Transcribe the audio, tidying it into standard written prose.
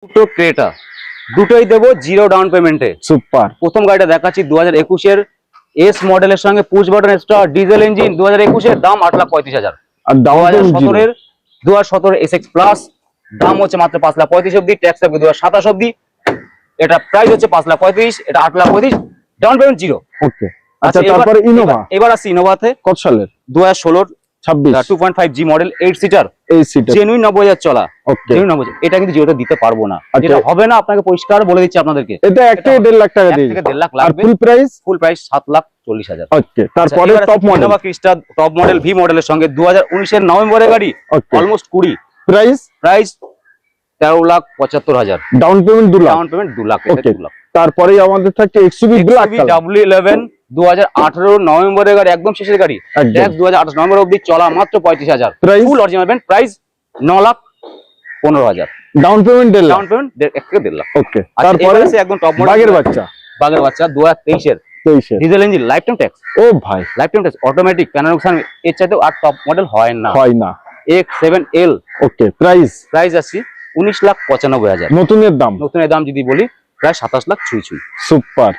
দুটো ক্রেটা, দুটোই দেবো জিরো ডাউন পেমেন্টে। সুপার। প্রথম গাড়িটা দেখাচ্ছি 2021-এর এস মডেলের সঙ্গে push button start diesel engine, 2021-এর দাম 8,35,000। আর ডাউন পেমেন্ট 2017-এর SX প্লাস দাম হচ্ছে মাত্র 5,35,000 অব্দি, ট্যাক্স থাকবে 2027 অব্দি। এটা প্রাইস হচ্ছে 5,35,000, এটা 8,35,000, ডাউন পেমেন্ট জিরো। ওকে। আচ্ছা, তারপরে ইনোভা। এবার আসছি ইনোভাতে। কত সালের? 2016 26 2.5G model 8 seater, 8 seater, genuine 90,000 চলা। ওকে। জেনুইন 90,000, এটা কিন্তু জিরোতে দিতে পারবো না, আচ্ছা। এটা হবে না, আপনাকে পরিষ্কার বলে দিচ্ছি আপনাদেরকে। এটা 1 থেকে 1.5 লাখ টাকা দিয়ে 1 থেকে 1.5 লাখ আর লাগবে। Full price? Full price 7,40,000। Okay. তারপরে top model Innova Crysta top model V মডেলের সঙ্গে 2019-এর নভেম্বরের গাড়ি, okay. Almost 20। Price 13,75,000, down payment 2 lakh. Down payment 2 lakh. Okay. তারপরে আমাদের থাকে এক্সইউভি ব্ল্যাক কালার W11 2018 নভেম্বরের গাড়ি, একদম শেষের গাড়ি, একদম। ট্যাক্স 2028 নভেম্বর অবধি চলা, মাত্র 35,000। প্রাইস? ফুল original payment, price 9,15,000, down payment 1.5 lakh. Down payment 1 থেকে 1.5 লাখ। ওকে। তারপরে তারপরে একদম টপ মডেল বাগের বাচ্চা, বাগের বাচ্চা 2023-এর 23 এর diesel engine, lifetime tax, ও ভাই lifetime tax, automatic panoramic sunroof, এর চাইতেও আর টপ মডেল হয় না। হয় না। X7L। ওকে। প্রাইস? প্রাইস আসছে 19,95,000। নতুনের দাম? নতুনের দাম যদি বলি প্রায় 27 লাখ ছুঁই ছুঁই। সুপার।